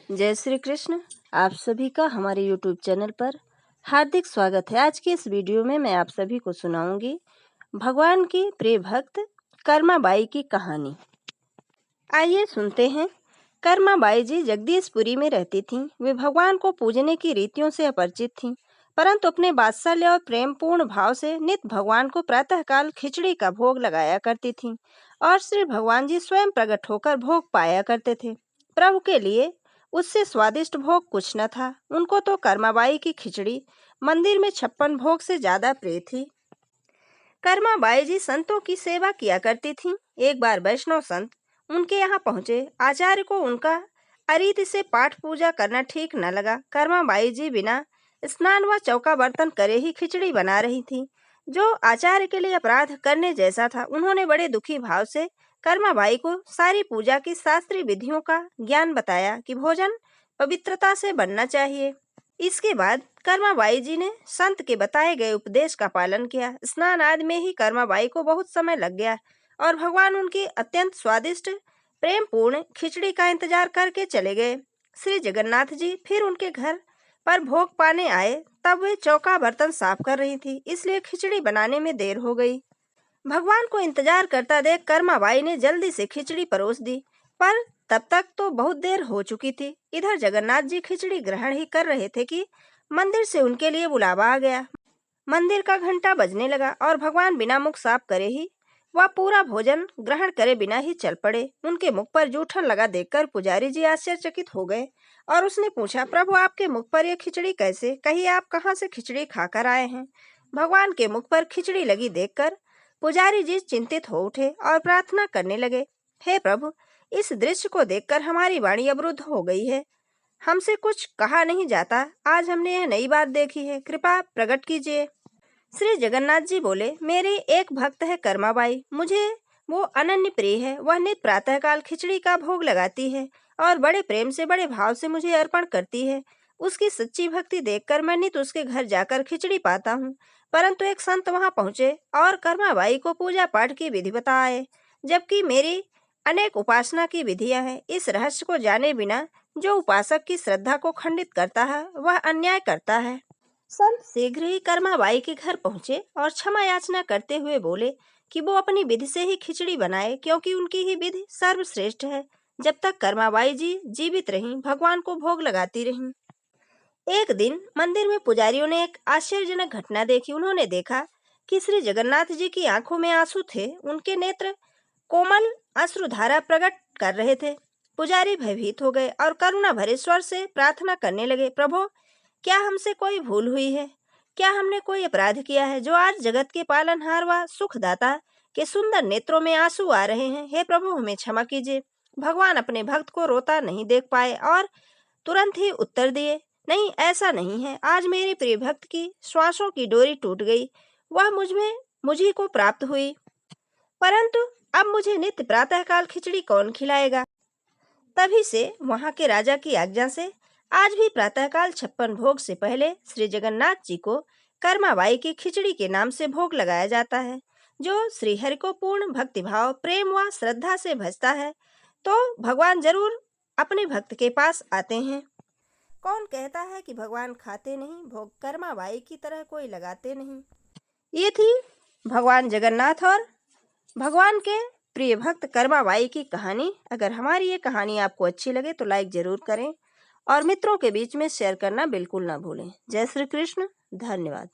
जय श्री कृष्ण। आप सभी का हमारे YouTube चैनल पर हार्दिक स्वागत है। आज के इस वीडियो में मैं आप सभी को सुनाऊंगी भगवान की प्रिय भक्त कर्माबाई की कहानी। आइए सुनते हैं। कर्माबाई जी जगदीशपुरी में रहती थीं। वे भगवान को पूजने की रीतियों से अपरिचित थीं, परंतु अपने वात्सल्य और प्रेमपूर्ण भाव से नित्य भगवान को प्रातःकाल खिचड़ी का भोग लगाया करती थीं और श्री भगवान जी स्वयं प्रकट होकर भोग पाया करते थे। प्रभु के लिए उससे स्वादिष्ट भोग कुछ न था। उनको तो कर्माबाई की खिचड़ी मंदिर में 56 भोग से ज्यादा प्रिय थी। कर्माबाई जी संतों की सेवा किया करती थीं। एक बार वैष्णव संत उनके यहाँ पहुंचे। आचार्य को उनका अरीति से पाठ पूजा करना ठीक न लगा। कर्माबाई जी बिना स्नान व चौका बर्तन करे ही खिचड़ी बना रही थी, जो आचार्य के लिए अपराध करने जैसा था। उन्होंने बड़े दुखी भाव से कर्माबाई को सारी पूजा की शास्त्रीय विधियों का ज्ञान बताया कि भोजन पवित्रता से बनना चाहिए। इसके बाद कर्माबाई जी ने संत के बताए गए उपदेश का पालन किया। स्नान आदि में ही कर्माबाई को बहुत समय लग गया और भगवान उनकी अत्यंत स्वादिष्ट प्रेम पूर्ण खिचड़ी का इंतजार करके चले गए। श्री जगन्नाथ जी फिर उनके घर पर भोग पाने आए। तब वे चौका बर्तन साफ कर रही थी, इसलिए खिचड़ी बनाने में देर हो गई। भगवान को इंतजार करता देख कर्माबाई ने जल्दी से खिचड़ी परोस दी, पर तब तक तो बहुत देर हो चुकी थी। इधर जगन्नाथ जी खिचड़ी ग्रहण ही कर रहे थे कि मंदिर से उनके लिए बुलावा आ गया। मंदिर का घंटा बजने लगा और भगवान बिना मुख साफ करे ही वह पूरा भोजन ग्रहण करे बिना ही चल पड़े। उनके मुख पर जूठन लगा देखकर पुजारी जी आश्चर्यचकित हो गए और उसने पूछा, प्रभु आपके मुख पर यह खिचड़ी कैसे? कहिए आप कहाँ से खिचड़ी खाकर आए हैं? भगवान के मुख पर खिचड़ी लगी देखकर पुजारी जी चिंतित हो उठे और प्रार्थना करने लगे, हे प्रभु, इस दृश्य को देखकर हमारी वाणी अवरुद्ध हो गई है। हमसे कुछ कहा नहीं जाता। आज हमने यह नई बात देखी है, कृपा प्रकट कीजिए। श्री जगन्नाथ जी बोले, मेरी एक भक्त है कर्माबाई, मुझे वो अनन्य प्रिय है। वह नित्य प्रातःकाल खिचड़ी का भोग लगाती है और बड़े प्रेम से बड़े भाव से मुझे अर्पण करती है। उसकी सच्ची भक्ति देखकर मैं नित्य उसके घर जाकर खिचड़ी पाता हूँ। परंतु एक संत वहां पहुंचे और कर्माबाई को पूजा पाठ की विधि बताए, जबकि मेरी अनेक उपासना की विधियां हैं। इस रहस्य को जाने बिना जो उपासक की श्रद्धा को खंडित करता है वह अन्याय करता है। संत शीघ्र ही कर्माबाई के घर पहुंचे और क्षमा याचना करते हुए बोले कि वो अपनी विधि से ही खिचड़ी बनाए, क्योंकि उनकी ही विधि सर्वश्रेष्ठ है। जब तक कर्माबाई जी जीवित रहीं, भगवान को भोग लगाती रहीं। एक दिन मंदिर में पुजारियों ने एक आश्चर्यजनक घटना देखी। उन्होंने देखा कि श्री जगन्नाथ जी की आंखों में आंसू थे। उनके नेत्र कोमल अश्रुधारा प्रकट कर रहे थे। पुजारी भयभीत हो गए और करुणा भरे स्वर से प्रार्थना करने लगे, प्रभु, क्या हमसे कोई भूल हुई है? क्या हमने कोई अपराध किया है जो आज जगत के पालनहार व सुखदाता के सुंदर नेत्रों में आंसू आ रहे हैं? हे प्रभु, हमें क्षमा कीजिए। भगवान अपने भक्त को रोता नहीं देख पाए और तुरंत ही उत्तर दिए, नहीं, ऐसा नहीं है। आज मेरी प्रिय भक्त की श्वासों की डोरी टूट गई। वह मुझी को प्राप्त हुई, परंतु अब मुझे नित्य प्रातःकाल खिचड़ी कौन खिलाएगा? तभी से वहां के राजा की आज्ञा से आज भी प्रातःकाल 56 भोग से पहले श्री जगन्नाथ जी को कर्माबाई की खिचड़ी के नाम से भोग लगाया जाता है। जो श्रीहरि को पूर्ण भक्तिभाव, प्रेम व श्रद्धा से भजता है तो भगवान जरूर अपने भक्त के पास आते हैं। कौन कहता है कि भगवान खाते नहीं? भोग कर्माबाई की तरह कोई लगाते नहीं। ये थी भगवान जगन्नाथ और भगवान के प्रिय भक्त कर्माबाई की कहानी। अगर हमारी ये कहानी आपको अच्छी लगे तो लाइक जरूर करें और मित्रों के बीच में शेयर करना बिल्कुल ना भूलें। जय श्री कृष्ण। धन्यवाद।